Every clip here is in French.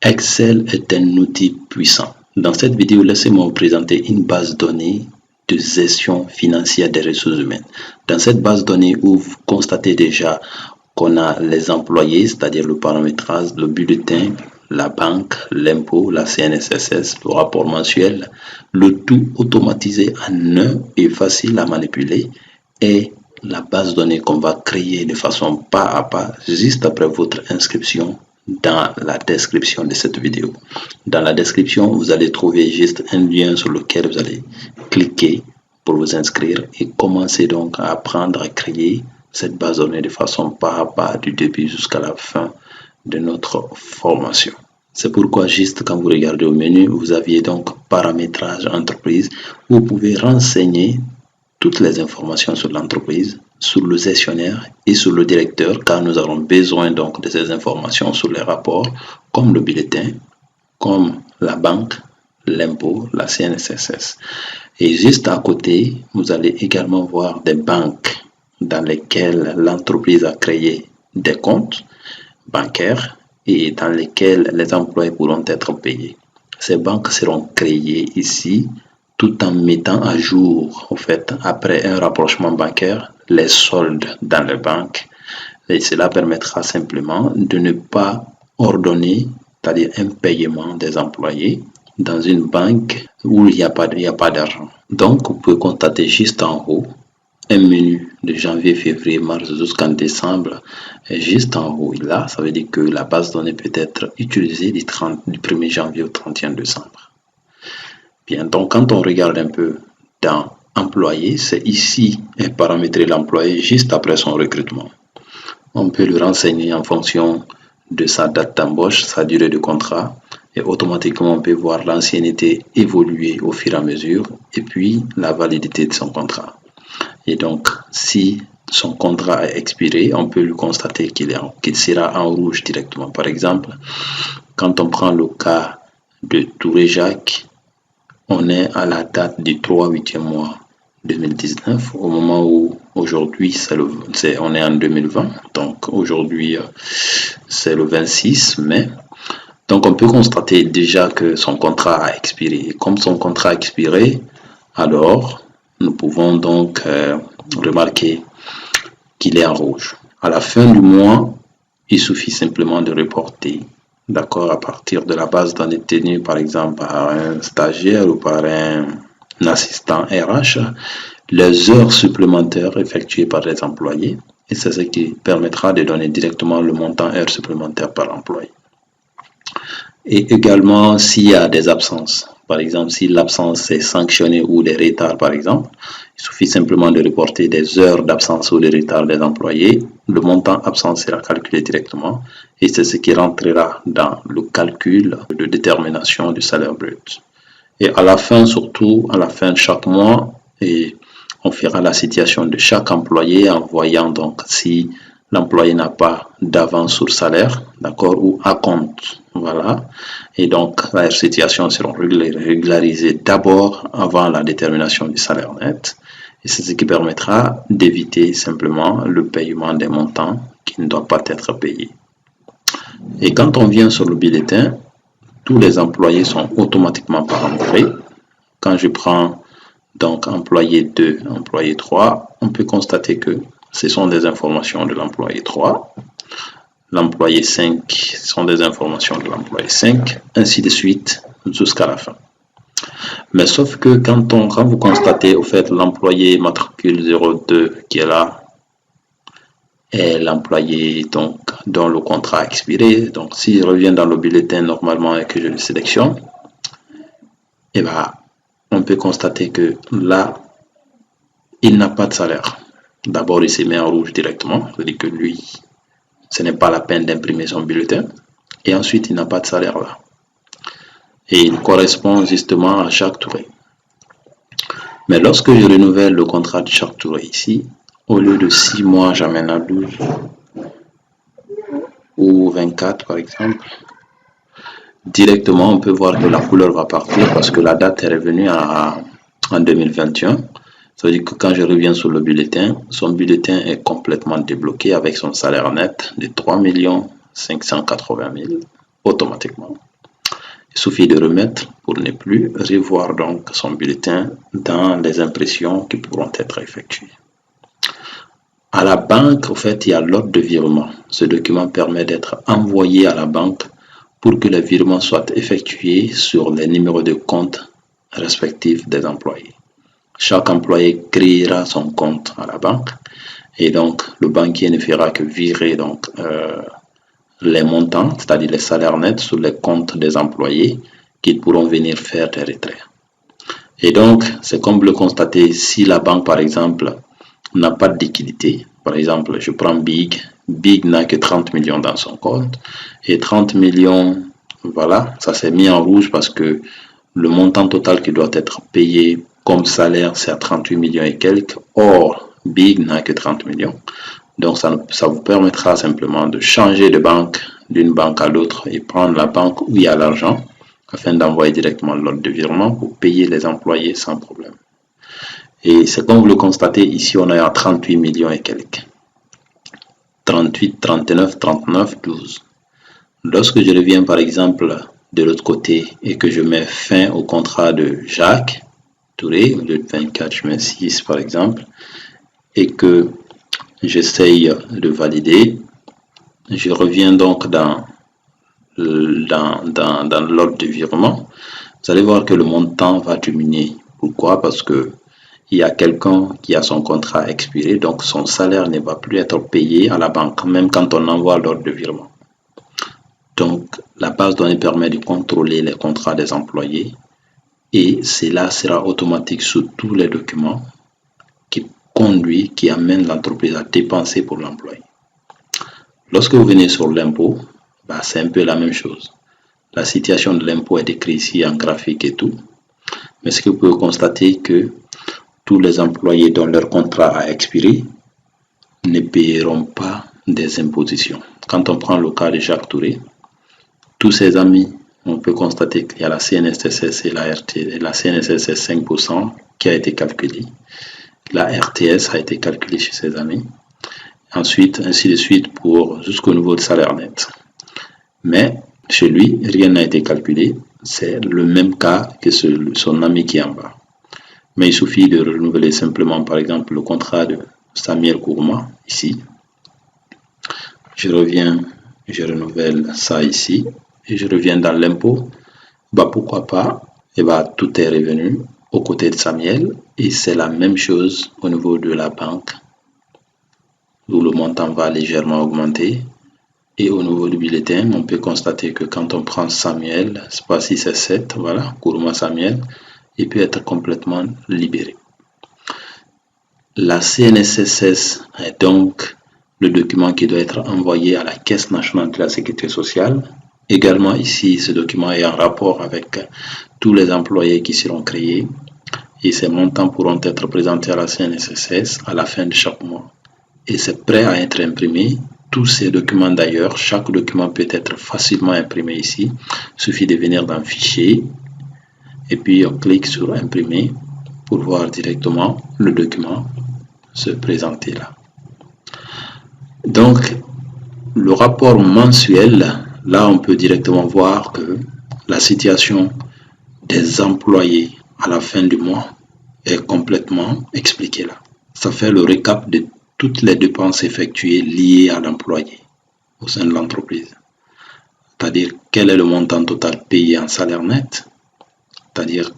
Excel est un outil puissant. Dans cette vidéo, laissez-moi vous présenter une base de données de gestion financière des ressources humaines. Dans cette base de données où vous constatez déjà qu'on a les employés, c'est-à-dire le paramétrage, le bulletin, la banque, l'impôt, la CNSSS, le rapport mensuel, le tout automatisé en un et facile à manipuler, et la base de données qu'on va créer de façon pas à pas juste après votre inscription dans la description de cette vidéo. Dans la description, vous allez trouver juste un lien sur lequel vous allez cliquer pour vous inscrire et commencer donc à apprendre à créer cette base de données de façon pas à pas du début jusqu'à la fin de notre formation. C'est pourquoi juste quand vous regardez au menu, vous aviez donc paramétrage entreprise, où vous pouvez renseigner toutes les informations sur l'entreprise, sur le gestionnaire et sur le directeur, car nous avons besoin donc de ces informations sur les rapports, comme le bulletin, comme la banque, l'impôt, la CNSSS. Et juste à côté, vous allez également voir des banques dans lesquelles l'entreprise a créé des comptes bancaires et dans lesquels les employés pourront être payés. Ces banques seront créées ici tout en mettant à jour, en fait, après un rapprochement bancaire, les soldes dans les banques. Et cela permettra simplement de ne pas ordonner, c'est-à-dire un paiement des employés dans une banque où il n'y a pas d'argent. Donc, vous pouvez constater juste en haut un menu de janvier, février, mars jusqu'en décembre. Et juste en haut, là, ça veut dire que la base de données peut être utilisée du 1er janvier au 31 décembre. Bien, donc quand on regarde un peu dans employé, c'est ici paramétrer l'employé juste après son recrutement. On peut le renseigner en fonction de sa date d'embauche, sa durée de contrat, et automatiquement on peut voir l'ancienneté évoluer au fur et à mesure, et puis la validité de son contrat. Et donc, si son contrat a expiré, on peut lui constater qu'il sera en rouge directement. Par exemple, quand on prend le cas de Touré Jacques, on est à la date du 3/8e mois 2019, au moment où aujourd'hui on est en 2020, donc aujourd'hui c'est le 26 mai. Donc on peut constater déjà que son contrat a expiré. Et comme son contrat a expiré, alors nous pouvons donc remarquer qu'il est en rouge. À la fin du mois, il suffit simplement de reporter, d'accord, à partir de la base de données tenue par exemple par un stagiaire ou par un assistant RH, les heures supplémentaires effectuées par les employés, et c'est ce qui permettra de donner directement le montant heures supplémentaires par employé. Et également s'il y a des absences, par exemple si l'absence est sanctionnée ou des retards par exemple, il suffit simplement de reporter des heures d'absence ou de retard des employés, le montant absence sera calculé directement et c'est ce qui rentrera dans le calcul de détermination du salaire brut. Et à la fin, surtout à la fin de chaque mois, et on fera la situation de chaque employé en voyant donc si l'employé n'a pas d'avance sur salaire, d'accord, ou à compte, voilà. Et donc, les situations seront régularisées d'abord avant la détermination du salaire net. Et c'est ce qui permettra d'éviter simplement le paiement des montants qui ne doivent pas être payés. Et quand on vient sur le bulletin, tous les employés sont automatiquement paramétrés. Quand je prends donc employé 2, employé 3, on peut constater que ce sont des informations de l'employé 3. L'employé 5 sont des informations de l'employé 5, ainsi de suite jusqu'à la fin. Mais sauf que quand vous constatez au fait l'employé matricule 02 qui est là, et l'employé donc dont le contrat a expiré, donc s'il revient dans le bulletin normalement et que je le sélectionne, et bien on peut constater que là, il n'a pas de salaire. D'abord, il se met en rouge directement, c'est-à-dire que lui, ce n'est pas la peine d'imprimer son bulletin. Et ensuite, il n'a pas de salaire là. Et il correspond justement à Jacques Touré. Mais lorsque je renouvelle le contrat de Jacques Touré ici, au lieu de 6 mois, j'amène à 12 ou 24 par exemple, directement, on peut voir que la couleur va partir parce que la date est revenue en 2021. Ça veut dire que quand je reviens sur le bulletin, son bulletin est complètement débloqué avec son salaire net de 3 580 000 automatiquement. Il suffit de remettre pour ne plus revoir donc son bulletin dans les impressions qui pourront être effectuées. À la banque, en fait, il y a l'ordre de virement. Ce document permet d'être envoyé à la banque pour que le virement soit effectué sur les numéros de compte respectifs des employés. Chaque employé créera son compte à la banque et donc le banquier ne fera que virer donc, les montants, c'est-à-dire les salaires nets sur les comptes des employés qu'ils pourront venir faire des retraits. Et donc, c'est comme le constater, si la banque, par exemple, n'a pas de liquidité, par exemple, je prends Big n'a que 30 millions dans son compte, et 30 millions, voilà, ça s'est mis en rouge parce que le montant total qui doit être payé comme salaire, c'est à 38 millions et quelques. Or, Big n'a que 30 millions. Donc, ça vous permettra simplement de changer de banque d'une banque à l'autre et prendre la banque où il y a l'argent afin d'envoyer directement l'ordre de virement pour payer les employés sans problème. Et c'est comme vous le constatez, ici, on est à 38 millions et quelques. 38, 39, 39, 12. Lorsque je reviens, par exemple, de l'autre côté et que je mets fin au contrat de Jacques Touré, au lieu de 24, je mets 6, par exemple, et que j'essaye de valider, je reviens donc dans l'ordre de virement. Vous allez voir que le montant va diminuer. Pourquoi? Parce que il y a quelqu'un qui a son contrat expiré, donc son salaire ne va plus être payé à la banque, même quand on envoie l'ordre de virement. Donc, la base de données permet de contrôler les contrats des employés et cela sera automatique sur tous les documents qui amène l'entreprise à dépenser pour l'employé. Lorsque vous venez sur l'impôt, c'est un peu la même chose. La situation de l'impôt est décrite ici en graphique et tout. Mais ce que vous pouvez constater que tous les employés dont leur contrat a expiré ne paieront pas des impositions. Quand on prend le cas de Jacques Touré, tous ses amis, on peut constater qu'il y a la CNSSS et la CNSSS 5% qui a été calculée. La RTS a été calculée chez ses amis. Ensuite, ainsi de suite pour jusqu'au niveau de salaire net. Mais chez lui, rien n'a été calculé. C'est le même cas que son ami qui est en bas. Mais il suffit de renouveler simplement, par exemple, le contrat de Samuel Kourma, ici. Je reviens, je renouvelle ça ici. Et je reviens dans l'impôt. Pourquoi pas? Et tout est revenu aux côtés de Samuel. Et c'est la même chose au niveau de la banque, où le montant va légèrement augmenter. Et au niveau du bulletin, on peut constater que quand on prend Samuel, c'est pas 6 et 7, voilà, Kourma Samuel, il peut être complètement libéré. La CNSSS est donc le document qui doit être envoyé à la Caisse nationale de la sécurité sociale. Également ici, ce document est en rapport avec tous les employés qui seront créés et ces montants pourront être présentés à la CNSSS à la fin de chaque mois. Et c'est prêt à être imprimé. Tous ces documents d'ailleurs, chaque document peut être facilement imprimé ici. Il suffit de venir dans Fichier et puis on clique sur Imprimer pour voir directement le document se présenter là. Donc, le rapport mensuel, là on peut directement voir que la situation des employés à la fin du mois est complètement expliquée là. Ça fait le récap de toutes les dépenses effectuées liées à l'employé au sein de l'entreprise. C'est-à-dire quel est le montant total payé en salaire net, c'est-à-dire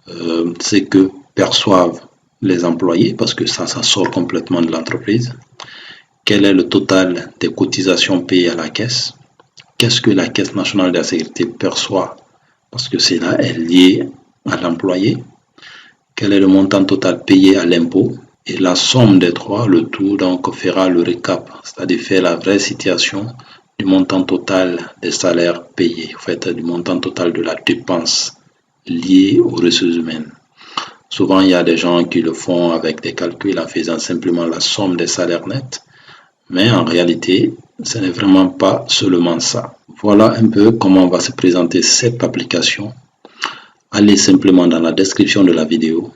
ce que perçoivent les employés, parce que ça sort complètement de l'entreprise. Quel est le total des cotisations payées à la caisse? Qu'est-ce que la Caisse nationale de la sécurité perçoit? Parce que cela est lié à l'employé. Quel est le montant total payé à l'impôt? Et la somme des trois, le tout, donc fera le récap, c'est-à-dire faire la vraie situation du montant total des salaires payés, en fait, du montant total de la dépense liée aux ressources humaines. Souvent, il y a des gens qui le font avec des calculs en faisant simplement la somme des salaires nets, mais en réalité, ce n'est vraiment pas seulement ça. Voilà un peu comment va se présenter cette application. Allez simplement dans la description de la vidéo.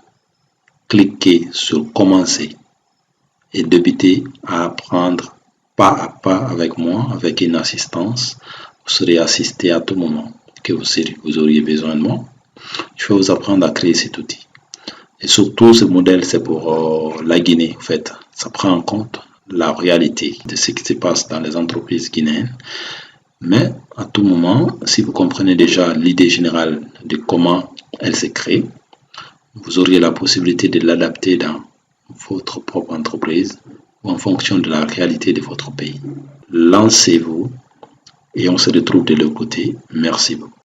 Cliquez sur commencer et débutez à apprendre pas à pas avec moi, avec une assistance. Vous serez assisté à tout moment. que vous auriez besoin de moi. Je vais vous apprendre à créer cet outil. Et surtout, ce modèle, c'est pour la Guinée. En fait, ça prend en compte la réalité de ce qui se passe dans les entreprises guinéennes. Mais à tout moment, si vous comprenez déjà l'idée générale de comment elle s'est créée, vous auriez la possibilité de l'adapter dans votre propre entreprise ou en fonction de la réalité de votre pays. Lancez-vous et on se retrouve de l'autre côté. Merci beaucoup.